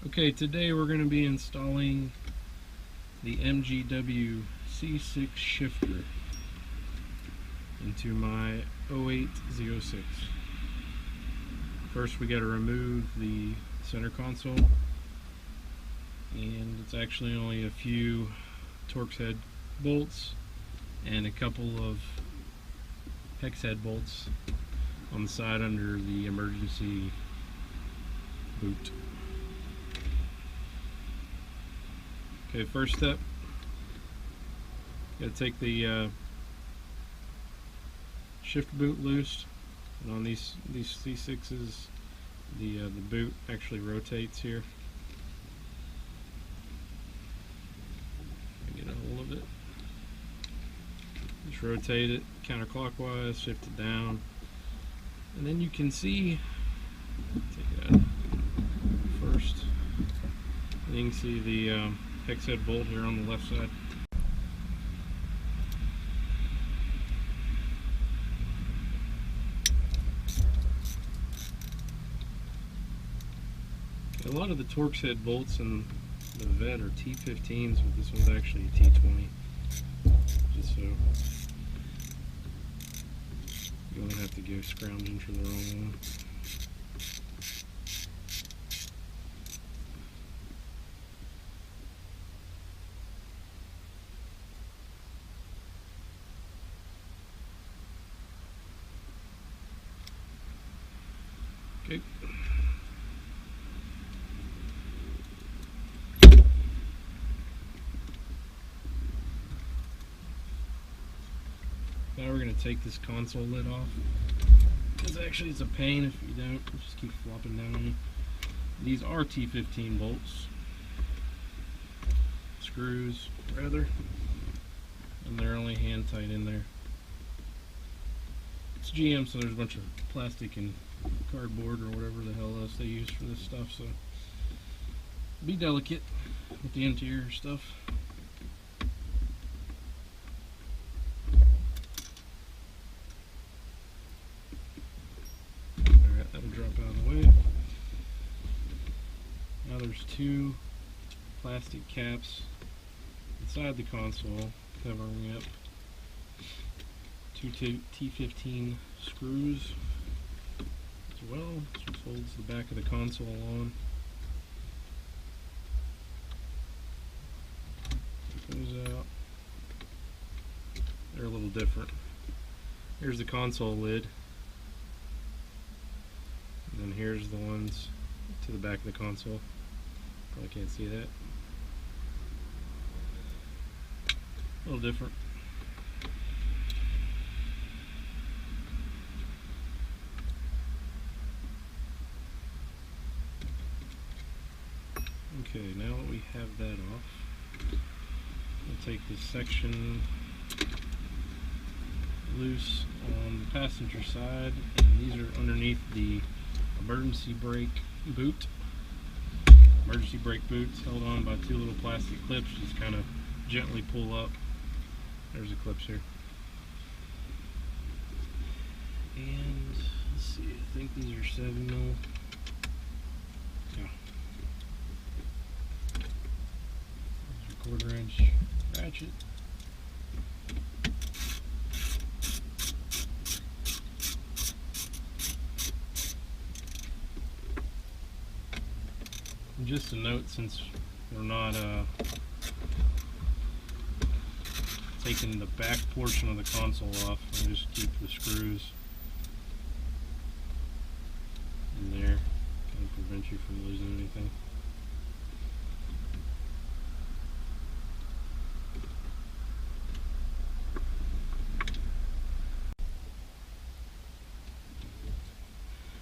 Okay, today we're going to be installing the MGW C6 Shifter into my C6 Z06. First we got to remove the center console, and it's actually only a few Torx head bolts and a couple of hex head bolts on the side under the emergency boot. Okay, first step, got to take the shift boot loose, and on these C6s, the boot actually rotates here. Get a hold of it. Just rotate it counterclockwise, shift it down, and then you can see. Take it out first. And you can see the hex head bolt here on the left side. A lot of the Torx head bolts in the vet are T15s, but this one's actually a T20. Just so you don't have to go scrounging for the wrong one. Okay. Now we're going to take this console lid off, because actually it's a pain if you don't. Just keep flopping down on you. These are T15 bolts, screws rather, and they're only hand tight in there. It's GM, so there's a bunch of plastic and cardboard or whatever the hell else they use for this stuff, so be delicate with the interior stuff. Alright, that'll drop out of the way. Now there's two plastic caps inside the console covering up two T15 screws as well. This just holds the back of the console on. Take those out. They're a little different. Here's the console lid, and then here's the ones to the back of the console. Probably can't see that. A little different. Okay, now that we have that off, we'll take this section loose on the passenger side, and these are underneath the emergency brake boot. Emergency brake boot's held on by two little plastic clips. Just kind of gently pull up. There's the clips here. And let's see, I think these are 7mm. Yeah. 1/4 inch ratchet. And just a note, since we're not taking the back portion of the console off, I'll just keep the screws in there, kind of prevent you from losing anything.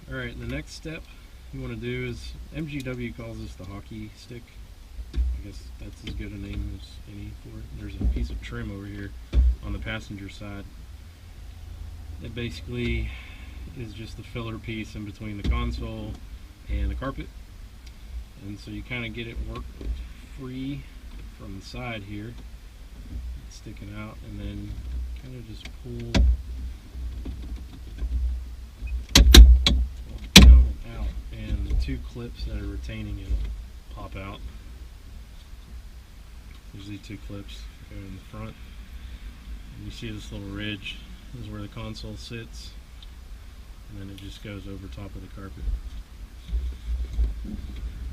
Alright, the next step you want to do is, MGW calls this the hockey stick. I guess that's as good a name as any for it. There's a piece of trim over here on the passenger side. It basically is just the filler piece in between the console and the carpet. And so you kind of get it work free from the side here. It's sticking out, and then kind of just pull down and out, and the two clips that are retaining it will pop out. There's these two clips go in the front. And you see this little ridge. This is where the console sits. And then it just goes over top of the carpet.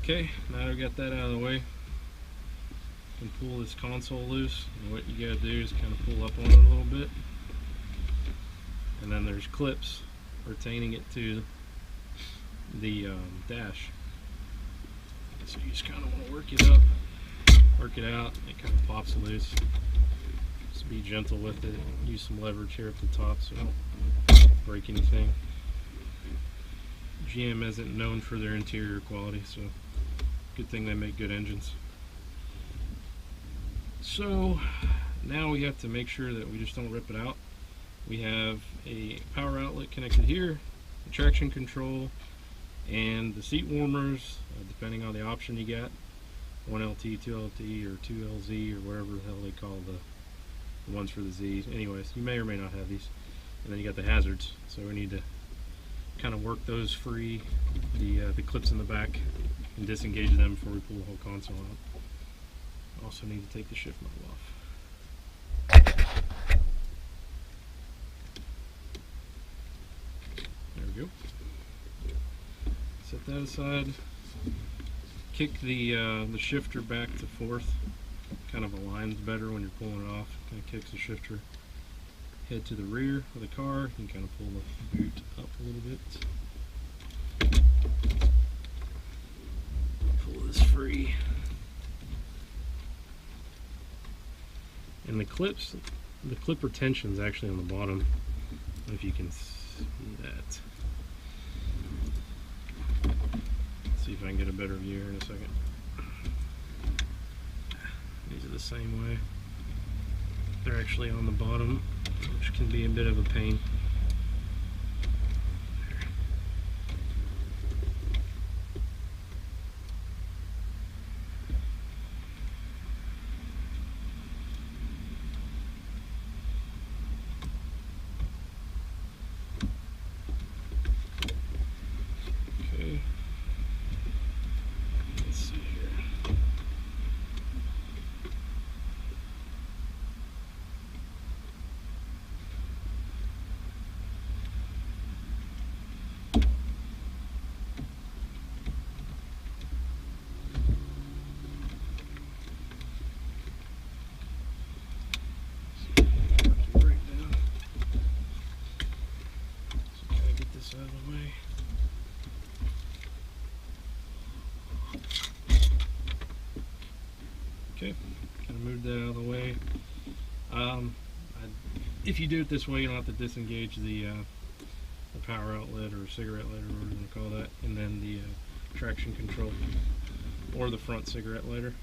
Okay, now that I've got that out of the way, you can pull this console loose. And what you gotta do is kind of pull up on it a little bit. And then there's clips retaining it to the dash. So you just kind of want to work it up, work it out. It kind of pops loose. Just be gentle with it. Use some leverage here at the top so you don't break anything. GM isn't known for their interior quality, so good thing they make good engines. So now we have to make sure that we just don't rip it out. We have a power outlet connected here, the traction control, and the seat warmers, depending on the option you get. 1LT, 2LT, or 2LZ, or whatever the hell they call the ones for the Z's. Anyways, you may or may not have these. And then you got the hazards, so we need to kind of work those free, the clips in the back, and disengage them before we pull the whole console out. Also need to take the shift knob off. There we go. Set that aside. Kick the shifter back to fourth. Kind of aligns better when you're pulling it off. Kind of kicks the shifter head to the rear of the car. You can kind of pull the boot up a little bit. Pull this free. And the clips, the clip retention is actually on the bottom. I don't know if you can see that. Let's see if I can get a better view here in a second. These are the same way. They're actually on the bottom, which can be a bit of a pain. Okay. Let's see here. Out of the way. Okay, kind of moved that out of the way. If you do it this way, you don't have to disengage the power outlet or cigarette lighter, whatever you want to call that, and then the traction control or the front cigarette lighter.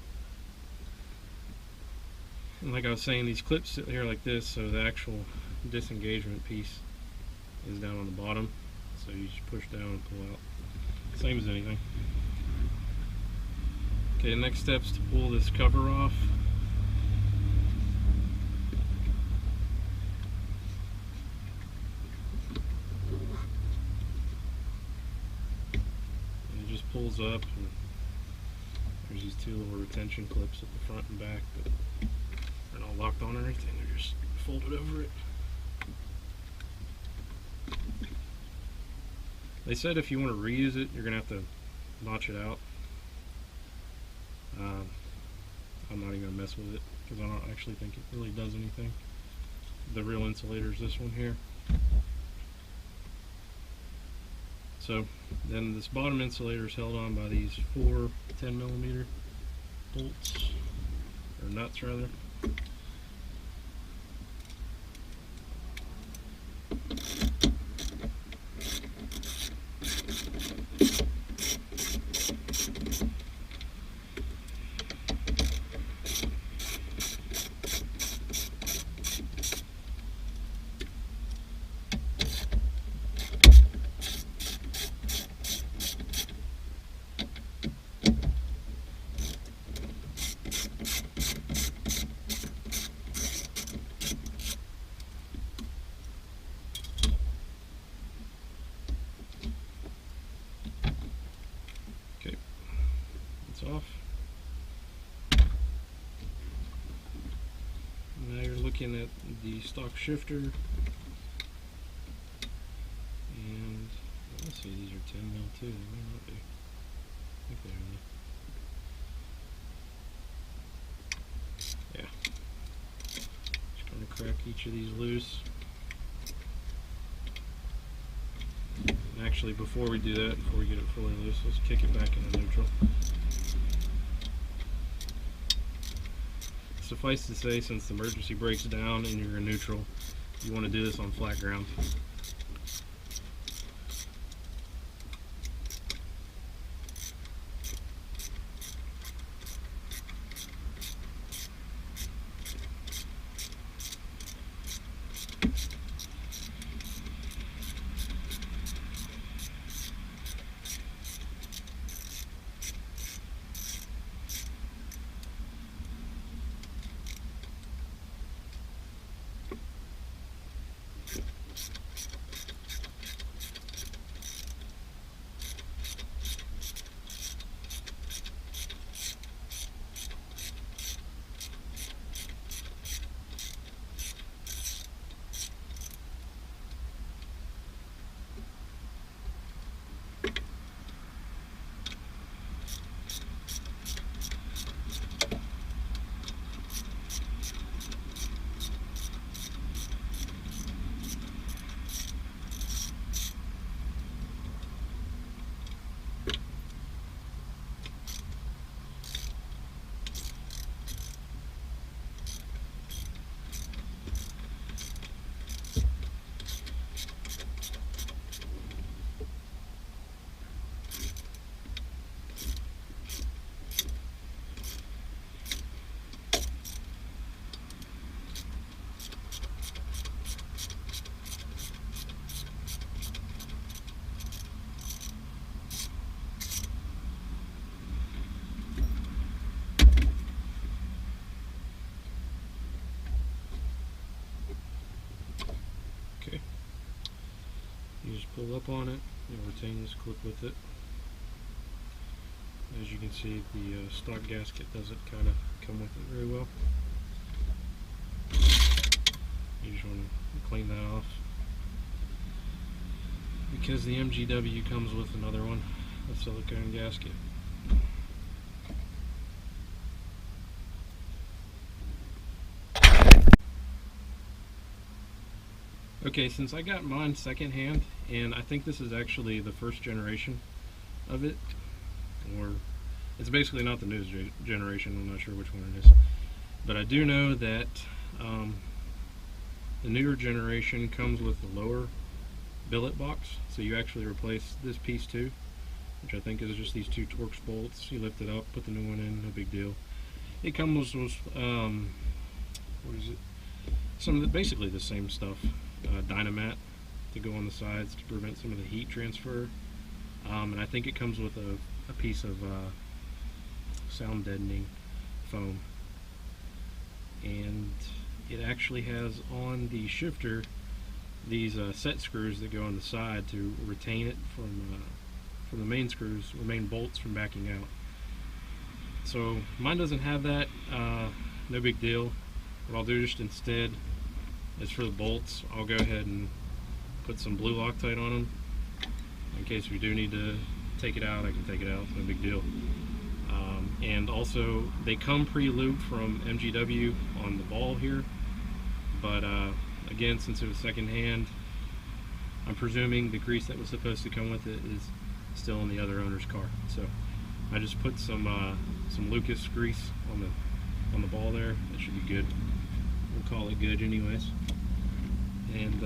And like I was saying, these clips sit here like this, so the actual disengagement piece is down on the bottom. So you just push down and pull out. Same as anything. Okay, next step's to pull this cover off. And it just pulls up, and there's these two little retention clips at the front and back, but they're not locked on or anything, they're just folded over it. They said if you want to reuse it, you're going to have to notch it out. I'm not even going to mess with it because I don't actually think it really does anything. The real insulator is this one here. So then this bottom insulator is held on by these 4 10mm bolts, or nuts rather. off. Now you're looking at the stock shifter, and let's see, these are 10 mil too. They may not be. I think they are. Yeah. Just going to crack each of these loose. And actually, before we do that, before we get it fully loose, let's kick it back into neutral. Suffice to say, since the emergency breaks down and you're in neutral, you want to do this on flat ground. You just pull up on it, you'll retain this clip with it. As you can see, the stock gasket doesn't kind of come with it very well. You just want to clean that off, because the MGW comes with another one, a silicone gasket. Okay, since I got mine secondhand, and I think this is actually the first generation of it, or it's basically not the newest generation, I'm not sure which one it is, but I do know that the newer generation comes with the lower billet box, so you actually replace this piece too, which I think is just these two Torx bolts. You lift it up, put the new one in, no big deal. It comes with what is it? Basically the same stuff. Dynamat to go on the sides to prevent some of the heat transfer, and I think it comes with a piece of sound deadening foam, and it actually has on the shifter these set screws that go on the side to retain it from the main screws or main bolts from backing out. So mine doesn't have that. No big deal. What I'll do just instead is, for the bolts, I'll go ahead and put some blue Loctite on them in case we do need to take it out. I can take it out, no big deal. And also, they come pre-lubed from MGW on the ball here, but again, since it was secondhand, I'm presuming the grease that was supposed to come with it is still in the other owner's car. So I just put some Lucas grease on the ball there. That should be good. We'll call it good anyways. And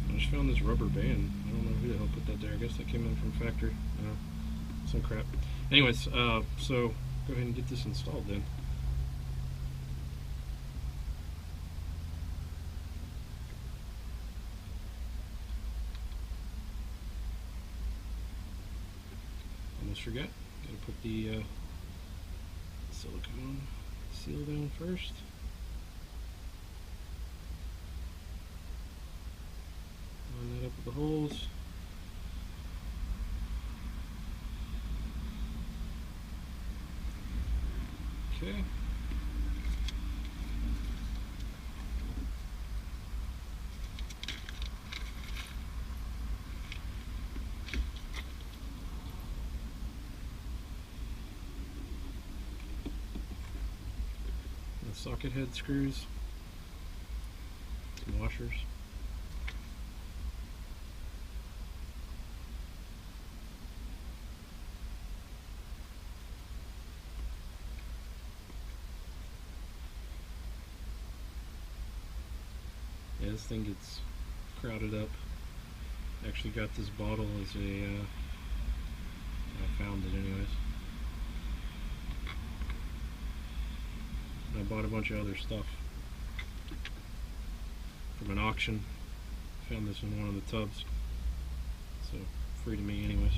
I just found this rubber band. I don't know who the hell put that there. I guess that came in from factory. Some crap. Anyways, so go ahead and get this installed then. Almost forgot. Gotta put the silicone seal down first. Line that up with the holes. Okay. The socket head screws, some washers. Yeah, this thing gets crowded up. Actually got this bottle as a, I found it anyways. I bought a bunch of other stuff from an auction. Found this in one of the tubs, so free to me anyways.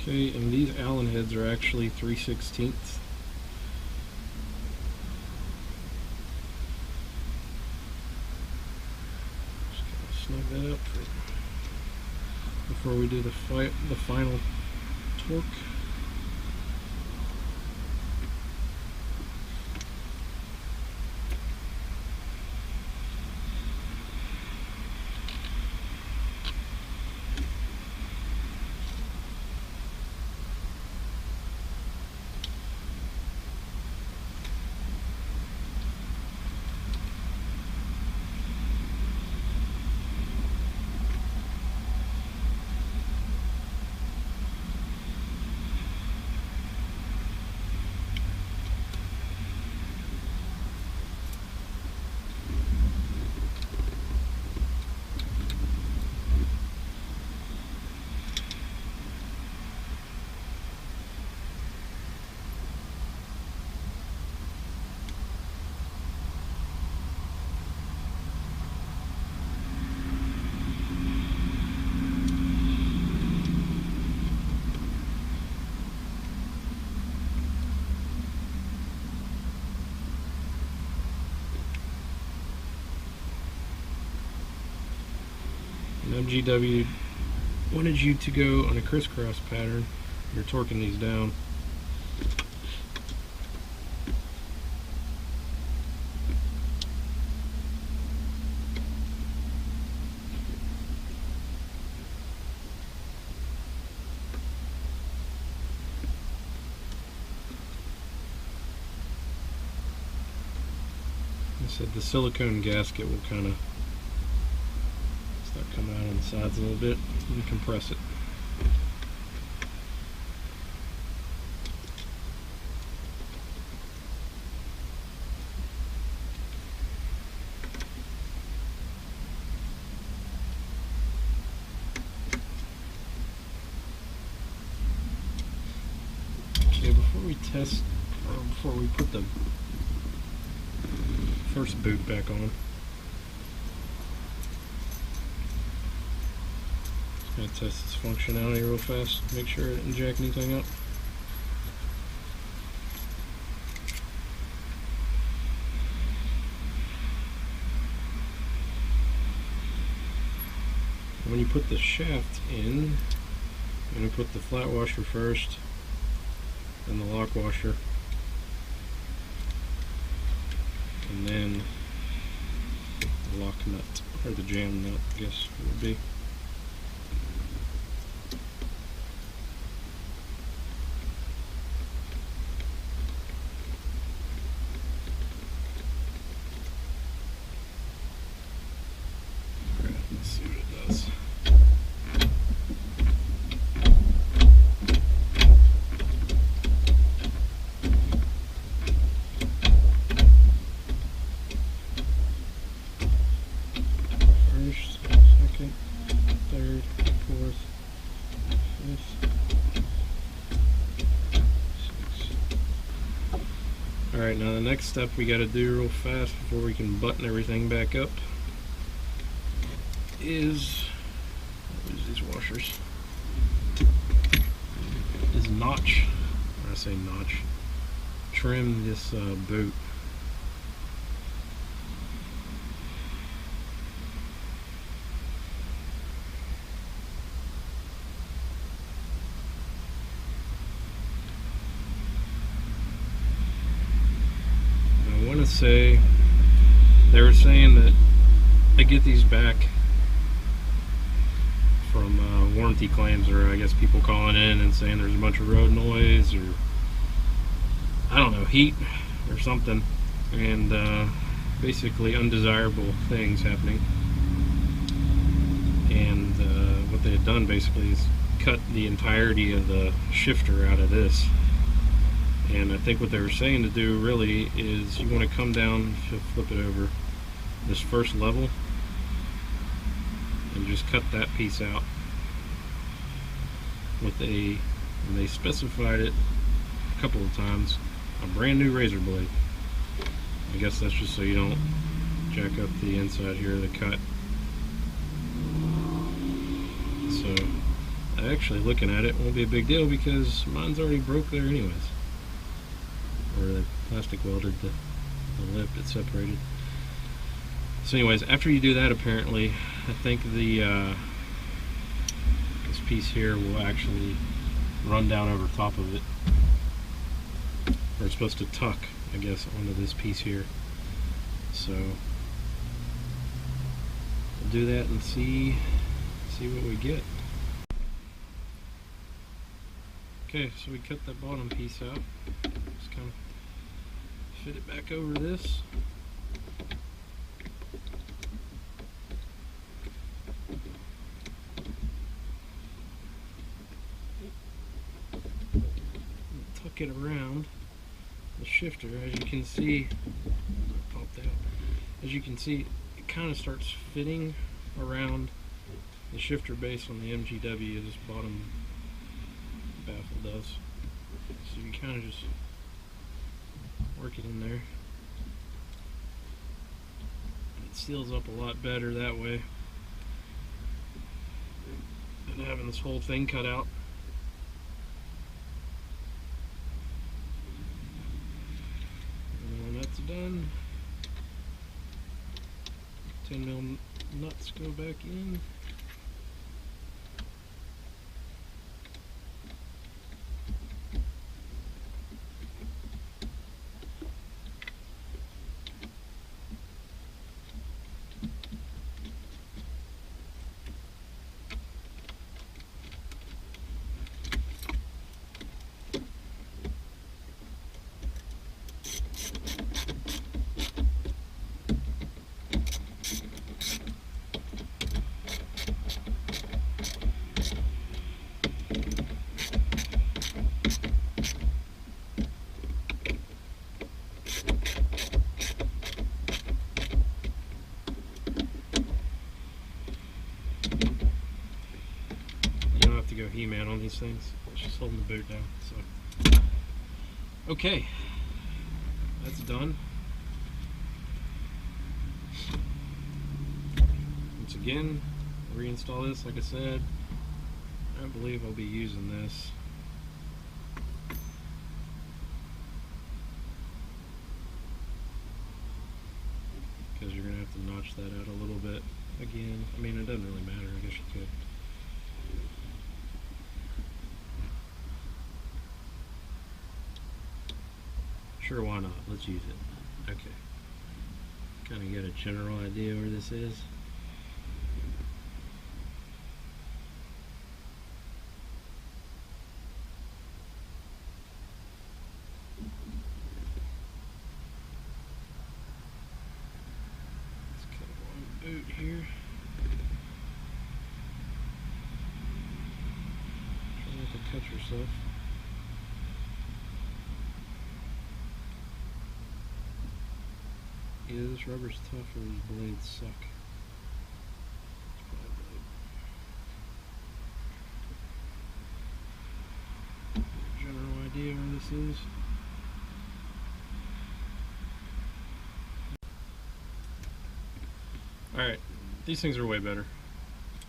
Okay, and these Allen heads are actually 3/16. Snug that up before we do the final torque. MGW wanted you to go on a crisscross pattern. You're torquing these down. I said the silicone gasket will kind of start coming out on the sides a little bit and compress it. Okay, before we test, or before we put the first boot back on, just going to test its functionality real fast, make sure it didn't jack anything up. When you put the shaft in, you're going to put the flat washer first, then the lock washer, and then the lock nut, or the jam nut, I guess it would be. Alright, let's see what it does. First, second, third, fourth, fifth, sixth. Alright, now the next step we gotta do real fast before we can button everything back up is, I'll use these washers, is notch, or I say notch, trim this boot. say they were saying that I get these back from warranty claims, or I guess people calling in and saying there's a bunch of road noise, or I don't know, heat or something, and basically undesirable things happening. And what they had done basically is cut the entirety of the shifter out of this. And I think what they were saying to do really is you want to come down, flip it over, this first level, and just cut that piece out with and they specified it a couple of times, a brand new razor blade. I guess that's just so you don't jack up the inside here of the cut. So actually looking at it won't be a big deal because mine's already broke there anyways. Or the plastic welded the lip, it separated. So anyways, after you do that, apparently, I think this piece here will actually run down over top of it. Or it's supposed to tuck, I guess, onto this piece here. So we'll do that and see what we get. Okay, so we cut that bottom piece out. Just kind of fit it back over this. Tuck it around the shifter. As you can see, it popped out. As you can see, it kind of starts fitting around the shifter base on the MGW. This bottom baffle does. So you kind of just work it in there. It seals up a lot better that way than having this whole thing cut out. And when that's done, 10mm nuts go back in. Go He-Man on these things. It's just holding the boot down. So, okay, that's done. Once again, reinstall this. Like I said, I believe I'll be using this. Because you're gonna have to notch that out a little bit again. I mean, it doesn't really matter. I guess you could. Sure, why not? Let's use it. Okay. Kind of get a general idea where this is. Let's cut along the boot here. Try not to cut yourself. Yeah, this rubber's tough or these blades suck. General idea where this is. Alright, these things are way better.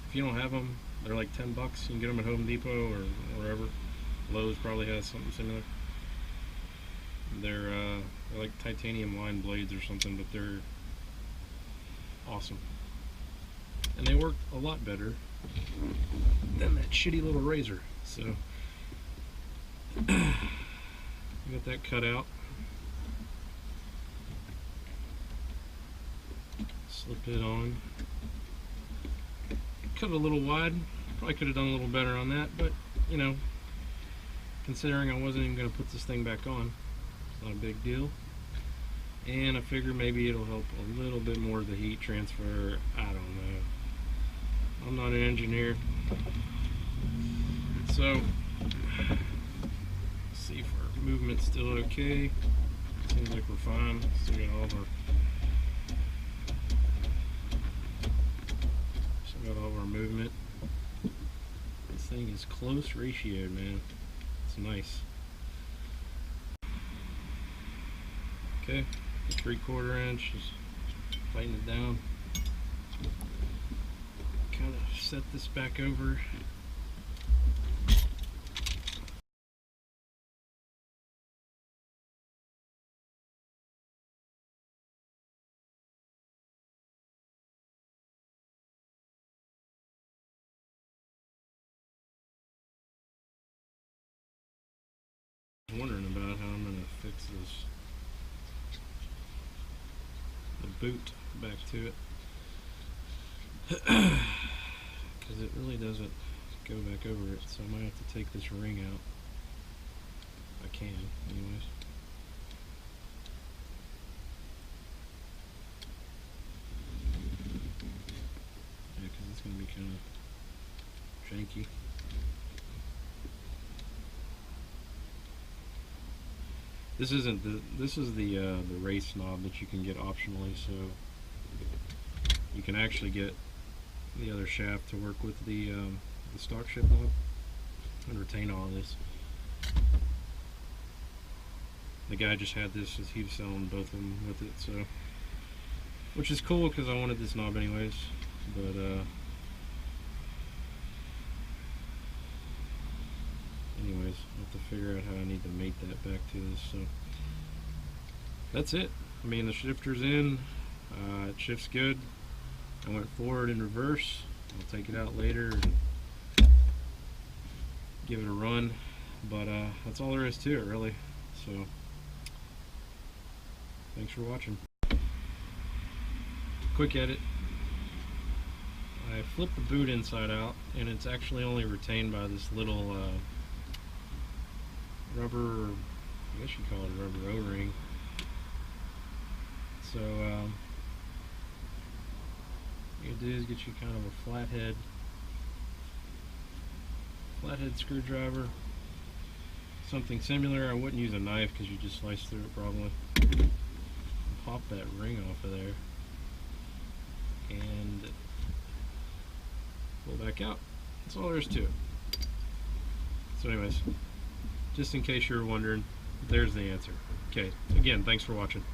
If you don't have them, they're like $10. You can get them at Home Depot or wherever. Lowe's probably has something similar. They're like titanium lined blades or something, but they're awesome. And they work a lot better than that shitty little razor. So, got that cut out. Slip it on. Cut it a little wide. Probably could have done a little better on that, but you know, considering I wasn't even going to put this thing back on, it's not a big deal. And I figure maybe it'll help a little bit more of the heat transfer. I don't know. I'm not an engineer. So, let's see if our movement's still okay. Seems like we're fine. Still got all of our movement. This thing is close ratioed, man. It's nice. Okay, 3/4 inch, just tighten it down. Kind of set this back over. I'm wondering about how I'm going to fix this. The boot back to it. Because it really doesn't go back over it, so I might have to take this ring out. I can, anyways. Yeah, because it's going to be kind of janky. This isn't the. This is the race knob that you can get optionally, so you can actually get the other shaft to work with the stock ship knob and retain all of this. The guy just had this as he was selling both of them with it, so which is cool because I wanted this knob anyways. But anyways, I'll have to figure out how I need to mate that back to this. So that's it. I mean, the shifter's in. It shifts good. I went forward and reverse. I'll take it out later and give it a run. But that's all there is to it, really. So thanks for watching. Quick edit. I flipped the boot inside out, and it's actually only retained by this little rubber, I guess you call it a rubber O-ring. So what you do is get you kind of a flathead screwdriver, something similar. I wouldn't use a knife because you just slice through it probably. Pop that ring off of there and pull back out. That's all there is to it. So anyways, just in case you were wondering, there's the answer. Okay, again, thanks for watching.